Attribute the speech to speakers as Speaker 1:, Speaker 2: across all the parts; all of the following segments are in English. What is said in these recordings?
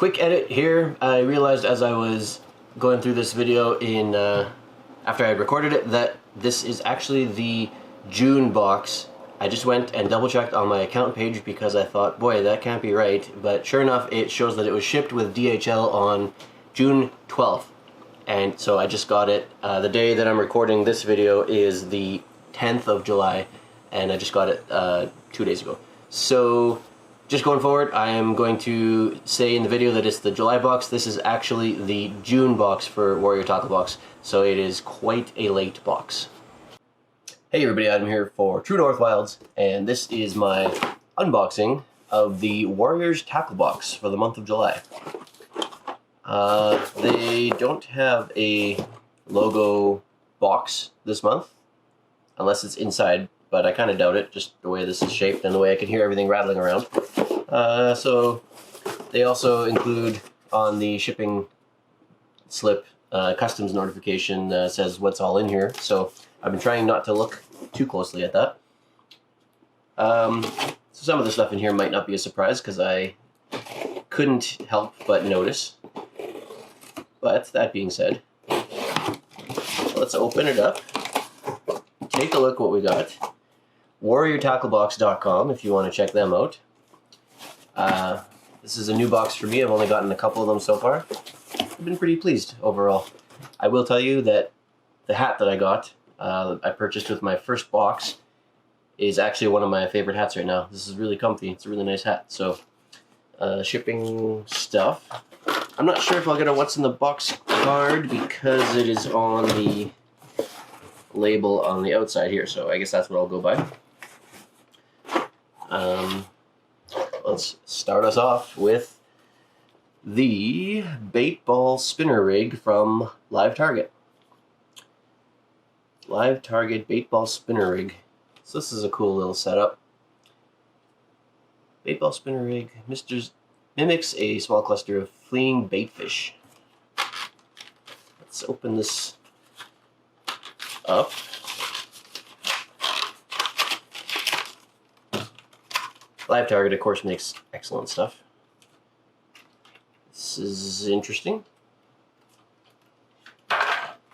Speaker 1: Quick edit here. I realized as I was going through this video after I had recorded it that this is actually the June box. I just went and double checked on my account page because I thought, boy, that can't be right. But sure enough, it shows that it was shipped with DHL on June 12th. And so I just got it. The day that I'm recording this video is the 10th of July, and I just got it 2 days ago. So just going forward, I am going to say in the video that it's the July box. This is actually the June box for Warrior Tackle Box, so it is quite a late box. Hey everybody, Adam here for True North Wilds, and this is my unboxing of the Warriors Tackle Box for the month of July. They don't have a logo box this month, unless it's inside, but I kind of doubt it, just the way this is shaped and the way I can hear everything rattling around. So they also include on the shipping slip customs notification says what's all in here, so I've been trying not to look too closely at that. So some of the stuff in here might not be a surprise because I couldn't help but notice. But that being said, let's open it up. Take a look what we got. WarriorTackleBox.com if you want to check them out. This is a new box for me. I've only gotten a couple of them so far. I've been pretty pleased overall. I will tell you that the hat that I got, I purchased with my first box, is actually one of my favorite hats right now. This is really comfy. It's a really nice hat. So, shipping stuff. I'm not sure if I'll get a what's in the box card because it is on the label on the outside here, so I guess that's what I'll go by. Let's start us off with the bait ball spinner rig from Live Target. Live Target bait ball spinner rig. So this is a cool little setup. Bait ball spinner rig mimics a small cluster of fleeing bait fish. Let's open this up. Live Target, of course, makes excellent stuff. This is interesting.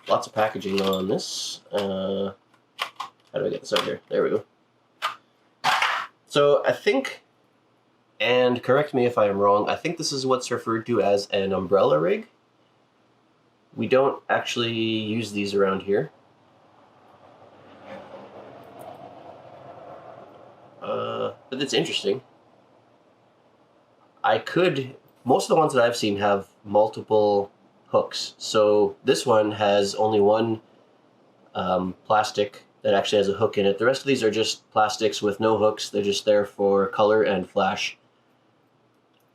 Speaker 1: Lots of packaging on this. How do I get this out here? There we go. So I think, and correct me if I am wrong, I think this is what's referred to as an umbrella rig. We don't actually use these around here. But it's interesting. Most of the ones that I've seen have multiple hooks. So this one has only one plastic that actually has a hook in it. The rest of these are just plastics with no hooks. They're just there for color and flash.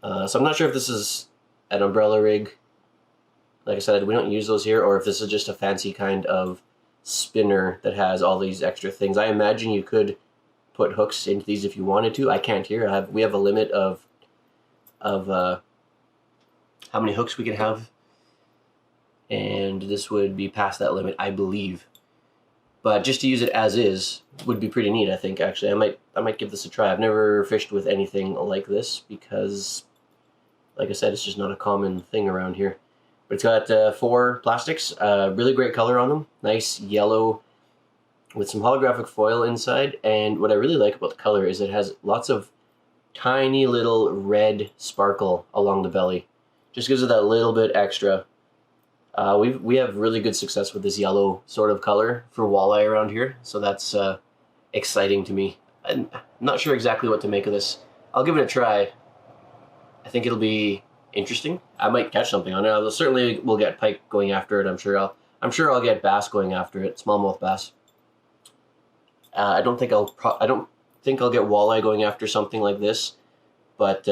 Speaker 1: So I'm not sure if this is an umbrella rig. Like I said, we don't use those here, or if this is just a fancy kind of spinner that has all these extra things. I imagine you could put hooks into these if you wanted to. I can't here. We have a limit of how many hooks we can have, and this would be past that limit, I believe. But just to use it as is would be pretty neat, I think. Actually, I might give this a try. I've never fished with anything like this because, like I said, it's just not a common thing around here. But it's got 4 plastics, really great color on them, nice yellow with some holographic foil inside. And what I really like about the color is it has lots of tiny little red sparkle along the belly. Just gives it that little bit extra. We have really good success with this yellow sort of color for walleye around here, so that's exciting to me. I'm not sure exactly what to make of this. I'll give it a try. I think it'll be interesting. I might catch something on it. I certainly will get pike going after it. I'm sure I'll get bass going after it, smallmouth bass. I don't think I'll get walleye going after something like this, but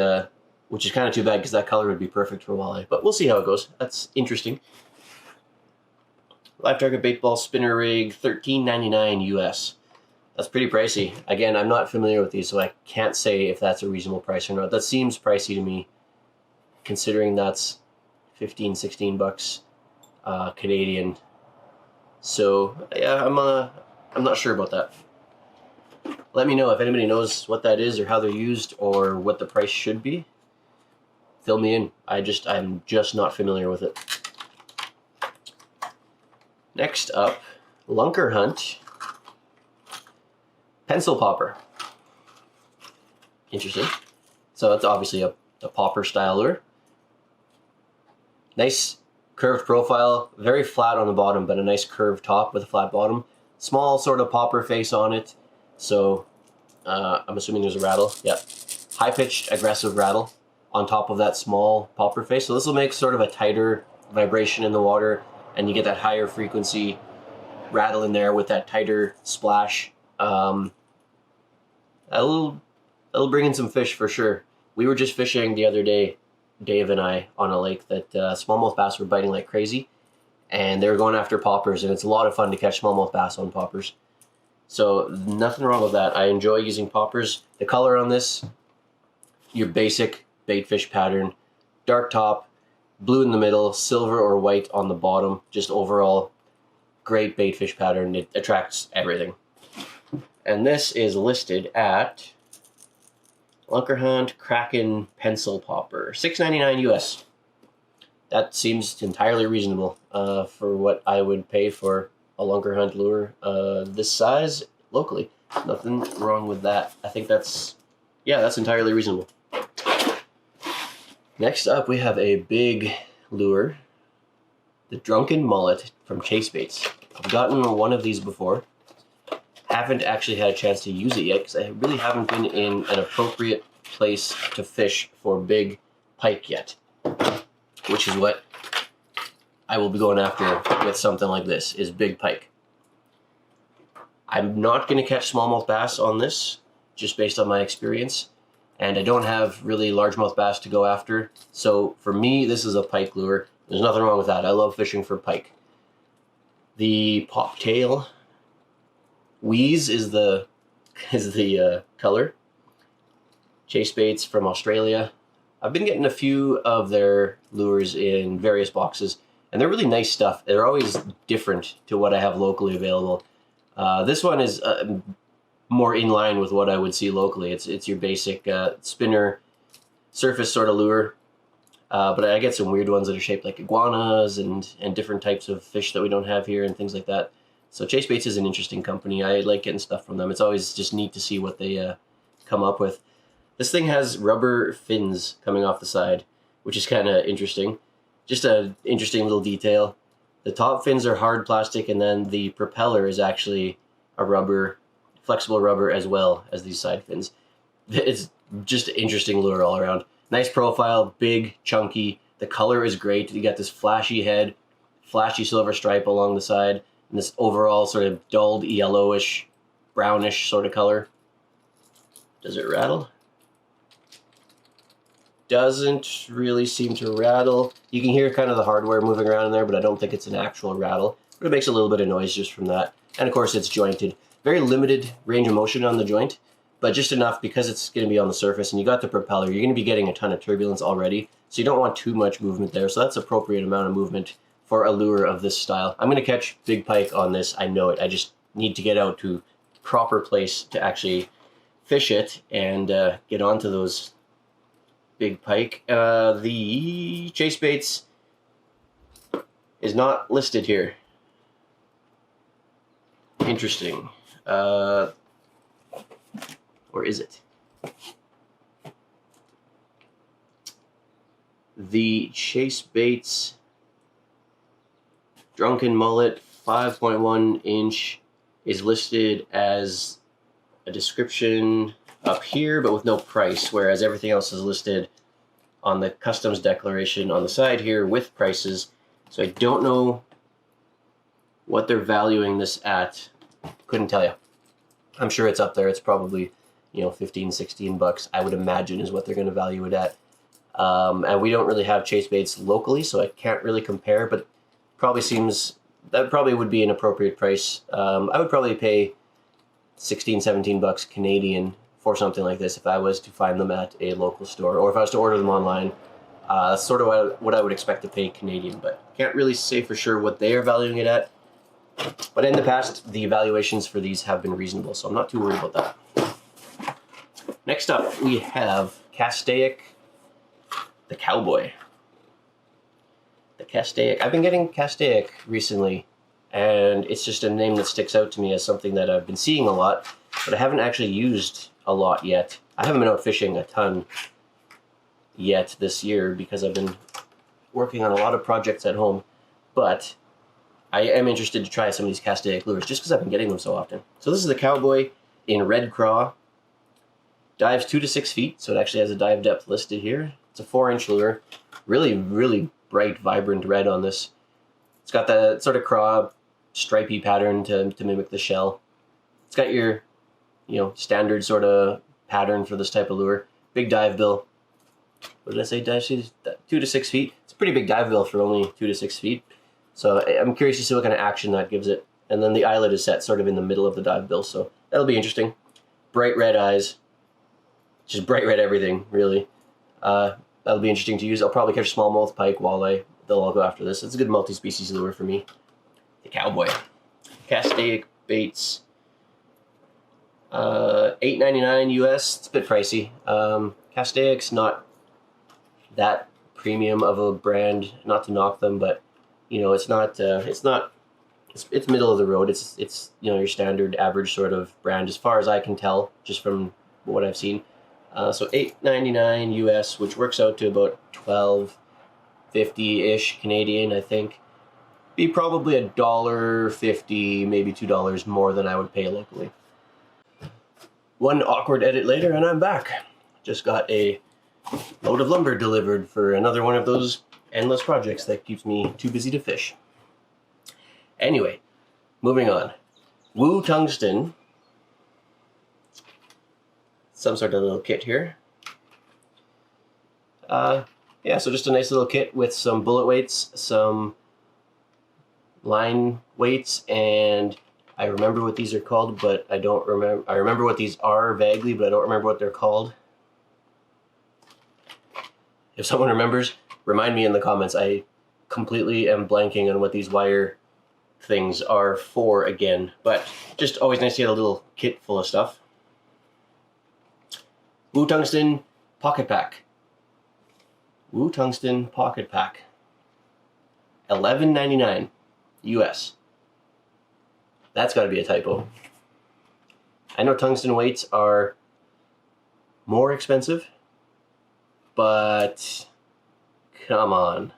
Speaker 1: which is kind of too bad because that color would be perfect for walleye. But we'll see how it goes. That's interesting. Live Target bait ball spinner rig, $13.99 US. That's pretty pricey. Again, I'm not familiar with these, so I can't say if that's a reasonable price or not. That seems pricey to me, considering that's 15, 16 bucks Canadian. So yeah, I'm not sure about that. Let me know if anybody knows what that is or how they're used or what the price should be. fill me in. I'm just not familiar with it. Next up, Lunker Hunt pencil popper. Interesting. So that's obviously a popper style lure. Nice curved profile, very flat on the bottom, but a nice curved top with a flat bottom. Small sort of popper face on it. So I'm assuming there's a rattle. Yep. High-pitched, aggressive rattle on top of that small popper face. So this will make sort of a tighter vibration in the water, and you get that higher frequency rattle in there with that tighter splash. That'll bring in some fish for sure. We were just fishing the other day, Dave and I, on a lake that smallmouth bass were biting like crazy, and they were going after poppers, and it's a lot of fun to catch smallmouth bass on poppers. So nothing wrong with that. I enjoy using poppers. The color on this, your basic bait fish pattern, dark top, blue in the middle, silver or white on the bottom. Just overall great bait fish pattern. It attracts everything. And this is listed at Lunker Hunt Kraken Pencil Popper, $6.99 US. That seems entirely reasonable for what I would pay for a Lunker Hunt lure this size locally. Nothing wrong with that. I think that's entirely reasonable. Next up, we have a big lure, the Drunken Mullet from Chase Baits. I've gotten one of these before. Haven't actually had a chance to use it yet because I really haven't been in an appropriate place to fish for big pike yet, which is what I will be going after with something like this, is big pike. I'm not going to catch smallmouth bass on this, just based on my experience, and I don't have really largemouth bass to go after, so for me, this is a pike lure. There's nothing wrong with that. I love fishing for pike. The poptail Wheeze is the color. Chase Baits from Australia. I've been getting a few of their lures in various boxes, and they're really nice stuff. They're always different to what I have locally available. This one is more in line with what I would see locally. It's your basic spinner surface sort of lure, but I get some weird ones that are shaped like iguanas and different types of fish that we don't have here and things like that. So Chase Baits is an interesting company. I like getting stuff from them. It's always just neat to see what they come up with. This thing has rubber fins coming off the side, which is kind of interesting. Just an interesting little detail. The top fins are hard plastic, and then the propeller is actually a rubber, flexible rubber as well as these side fins. It's just an interesting lure all around. Nice profile, big, chunky. The color is great. You got this flashy head, flashy silver stripe along the side, and this overall sort of dulled yellowish, brownish sort of color. Does it rattle? Doesn't really seem to rattle. You can hear kind of the hardware moving around in there, but I don't think it's an actual rattle. But it makes a little bit of noise just from that. And of course it's jointed. Very limited range of motion on the joint, but just enough because it's going to be on the surface and you got the propeller. You're going to be getting a ton of turbulence already, so you don't want too much movement there. So that's appropriate amount of movement for a lure of this style. I'm going to catch big pike on this. I know it. I just need to get out to proper place to actually fish it and get onto those big pike. The Chase Baits is not listed here. Interesting. Or is it? The Chase Baits Drunken Mullet 5.1 inch is listed as a description up here, but with no price, whereas everything else is listed on the customs declaration on the side here with prices. So I don't know what they're valuing this at. Couldn't tell you. I'm sure it's up there. It's probably, 15, 16 bucks, I would imagine, is what they're going to value it at. And we don't really have Chase Baits locally, so I can't really compare, but that probably would be an appropriate price. I would probably pay 16, 17 bucks Canadian for something like this if I was to find them at a local store, or if I was to order them online. That's sort of what I would expect to pay Canadian, but can't really say for sure what they are valuing it at. But in the past, the valuations for these have been reasonable, so I'm not too worried about that. Next up, we have Castaic, the cowboy. The castaic. I've been getting castaic recently, and it's just a name that sticks out to me as something that I've been seeing a lot, but I haven't actually used a lot yet. I haven't been out fishing a ton yet this year because I've been working on a lot of projects at home, but I am interested to try some of these castaic lures just because I've been getting them so often. So this is the cowboy in red craw. Dives 2 to 6 feet, so it actually has a dive depth listed here. It's a 4-inch lure. Really, really bright, vibrant red on this. It's got that sort of craw, stripy pattern to mimic the shell. It's got your, standard sort of pattern for this type of lure. Big dive bill. What did I say? Dive 2 to 6 feet. It's a pretty big dive bill for only 2 to 6 feet. So I'm curious to see what kind of action that gives it. And then the eyelet is set sort of in the middle of the dive bill, so that'll be interesting. Bright red eyes. Just bright red everything, really. That'll be interesting to use. I'll probably catch smallmouth, pike, walleye. They'll all go after this. It's a good multi-species lure for me. The cowboy. Castaic baits. $8.99 US. It's a bit pricey. Castaic's not that premium of a brand. Not to knock them, but it's middle of the road. It's your standard average sort of brand as far as I can tell, just from what I've seen. So $8.99 US, which works out to about $12.50-ish Canadian, I think. Be probably $1.50, maybe $2 more than I would pay locally. One awkward edit later, and I'm back. Just got a load of lumber delivered for another one of those endless projects that keeps me too busy to fish. Anyway, moving on. Woo Tungsten. Some sort of little kit here. So just a nice little kit with some bullet weights, some line weights, and I remember what these are called, but I don't remember. I remember what these are vaguely, but I don't remember what they're called. If someone remembers, remind me in the comments. I completely am blanking on what these wire things are for again, but just always nice to get a little kit full of stuff. Woo Tungsten Pocket Pack. Woo Tungsten Pocket Pack. $11.99 US. That's got to be a typo. I know tungsten weights are more expensive, but come on.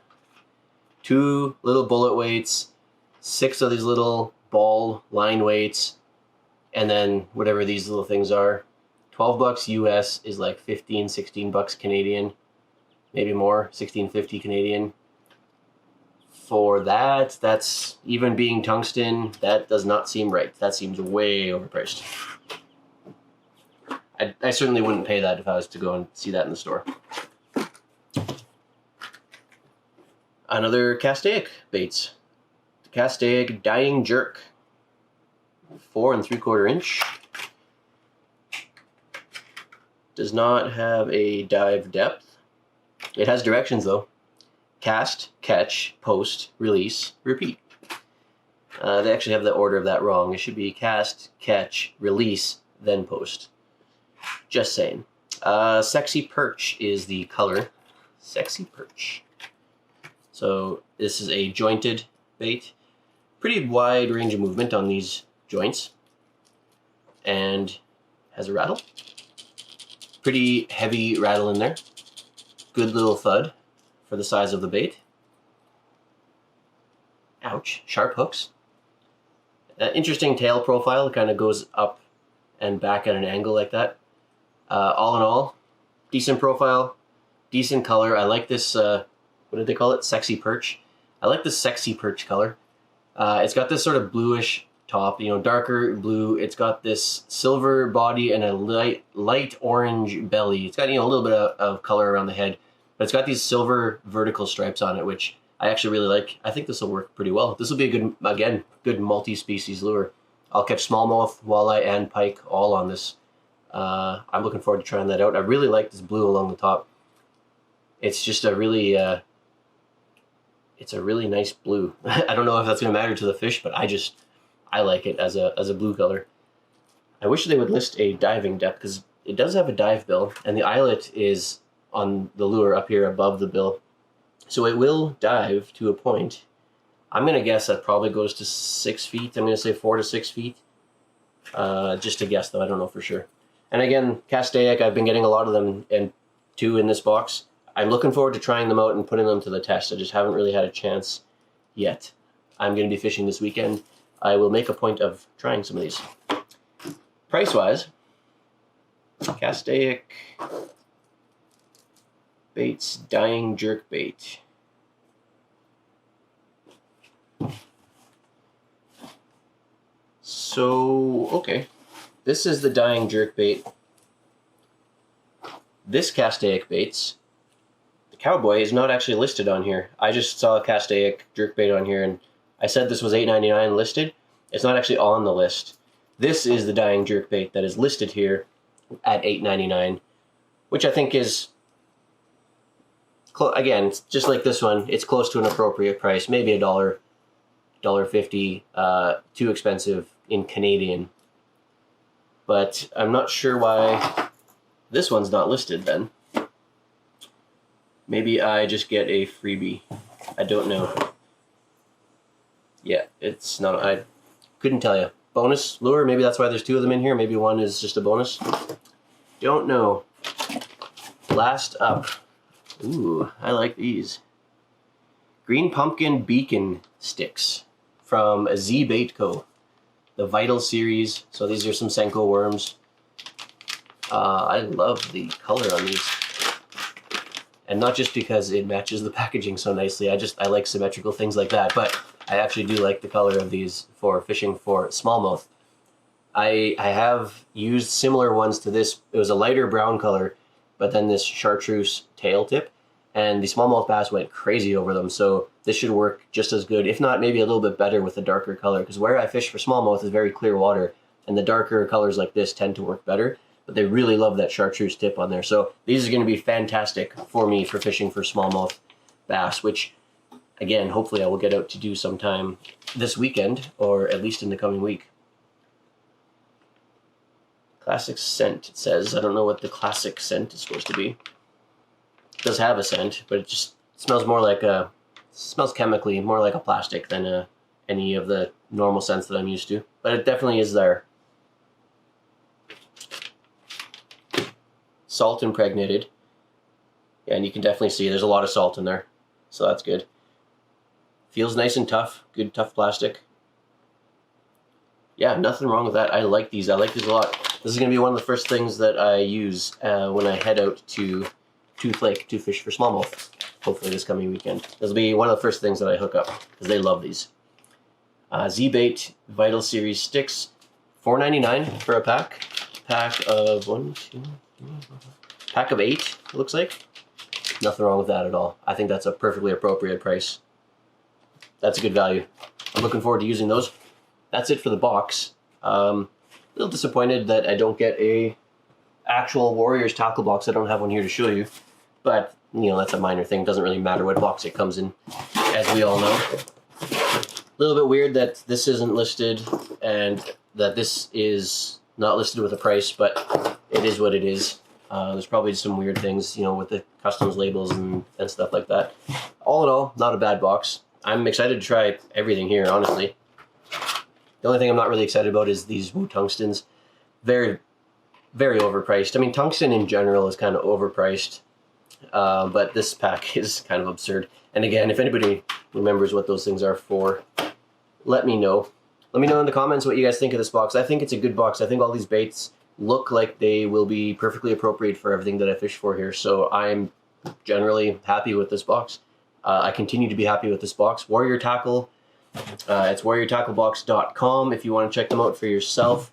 Speaker 1: 2 little bullet weights, 6 of these little ball line weights, and then whatever these little things are. $12 US is like 15, 16 bucks Canadian, maybe more, 16.50 Canadian. For that's even being tungsten, that does not seem right. That seems way overpriced. I certainly wouldn't pay that if I was to go and see that in the store. Another castaic baits. The castaic Dying Jerk. 4 3/4 inch. Does not have a dive depth. It has directions though. Cast, catch, post, release, repeat. They actually have the order of that wrong. It should be cast, catch, release, then post. Just saying. Sexy Perch is the color. Sexy Perch. So this is a jointed bait. Pretty wide range of movement on these joints. And has a rattle. Pretty heavy rattle in there. Good little thud for the size of the bait. Ouch. Sharp hooks. Interesting tail profile. It kind of goes up and back at an angle like that. All in all, decent profile, decent color. I like this, what did they call it? Sexy Perch. I like this Sexy Perch color. It's got this sort of bluish top, darker blue. It's got this silver body and a light orange belly. It's got, a little bit of color around the head, but it's got these silver vertical stripes on it, which I actually really like. I think this will work pretty well. This will be a good multi-species lure. I'll catch smallmouth, walleye, and pike all on this. I'm looking forward to trying that out. I really like this blue along the top. It's just a really, it's a really nice blue. I don't know if that's going to matter to the fish, but I like it as a blue color. I wish they would list a diving depth, because it does have a dive bill, and the eyelet is on the lure up here above the bill. So it will dive to a point. I'm going to guess that probably goes to 6 feet. I'm going to say 4 to 6 feet. Just a guess, though. I don't know for sure. And again, Castaic, I've been getting a lot of them, and 2 in this box. I'm looking forward to trying them out and putting them to the test. I just haven't really had a chance yet. I'm going to be fishing this weekend. I will make a point of trying some of these. Price-wise, Castaic Baits Dying Jerk Bait. So, okay. This is the Dying Jerk Bait. This Castaic Baits, the Cowboy, is not actually listed on here. I just saw a Castaic Jerk Bait on here, and I said this was $8.99 listed. It's not actually on the list. This is the Dying Jerk Bait that is listed here at $8.99, which I think is, again, just like this one, it's close to an appropriate price. Maybe $1.50, too expensive in Canadian. But I'm not sure why this one's not listed then. Maybe I just get a freebie. I don't know. Yeah, it's not, I couldn't tell you. Bonus lure, maybe that's why there's 2 of them in here. Maybe one is just a bonus. Don't know. Last up. Ooh, I like these. Green Pumpkin Beacon Sticks from Z Bait Co. The Vital series. So these are some Senko worms. I love the color on these. And not just because it matches the packaging so nicely. I like symmetrical things like that. But I actually do like the color of these for fishing for smallmouth. I have used similar ones to this. It was a lighter brown color, but then this chartreuse tail tip, and the smallmouth bass went crazy over them. So this should work just as good, if not maybe a little bit better with the darker color, because where I fish for smallmouth is very clear water, and the darker colors like this tend to work better, but they really love that chartreuse tip on there. So these are going to be fantastic for me for fishing for smallmouth bass, which, again, hopefully I will get out to do sometime this weekend, or at least in the coming week. Classic scent, it says. I don't know what the classic scent is supposed to be. It does have a scent, but it just smells more like a, smells chemically more like a plastic than any of the normal scents that I'm used to. But it definitely is there. Salt impregnated. Yeah, and you can definitely see there's a lot of salt in there. So that's good. Feels nice and tough. Good tough plastic. Yeah, nothing wrong with that. I like these. I like these a lot. This is going to be one of the first things that I use when I head out to Tooth Lake to fish for smallmouth. Hopefully this coming weekend. This will be one of the first things that I hook up, because they love these. Z-Bait Vital Series sticks. $4.99 for a pack. Pack of 1, 2, 3, 4, pack of 8, it looks like. Nothing wrong with that at all. I think that's a perfectly appropriate price. That's a good value. I'm looking forward to using those. That's it for the box. A little disappointed that I don't get a actual Warriors tackle box. I don't have one here to show you, but you know, that's a minor thing. It doesn't really matter what box it comes in, as we all know. A little bit weird that this isn't listed and that this is not listed with a price, but it is what it is. There's probably some weird things, you know, with the customs labels and stuff like that. All in all, not a bad box. I'm excited to try everything here, honestly. The only thing I'm not really excited about is these Wu tungstens. Very, very overpriced. I mean, tungsten in general is kind of overpriced, but this pack is kind of absurd. And again, if anybody remembers what those things are for, let me know. Let me know in the comments what you guys think of this box. I think it's a good box. I think all these baits look like they will be perfectly appropriate for everything that I fish for here. So I'm generally happy with this box. I continue to be happy with this box. Warrior Tackle. It's warriortacklebox.com if you want to check them out for yourself.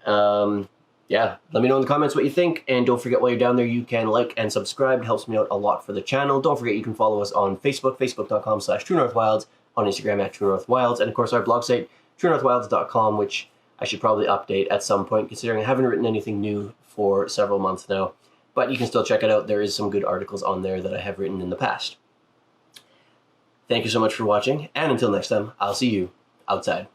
Speaker 1: Yeah, let me know in the comments what you think, and don't forget while you're down there you can like and subscribe. It helps me out a lot for the channel. Don't forget you can follow us on Facebook, facebook.com/TrueNorthWilds, on Instagram at TrueNorthWilds, and of course our blog site, TrueNorthWilds.com, which I should probably update at some point considering I haven't written anything new for several months now. But you can still check it out. There is some good articles on there that I have written in the past. Thank you so much for watching, and until next time, I'll see you outside.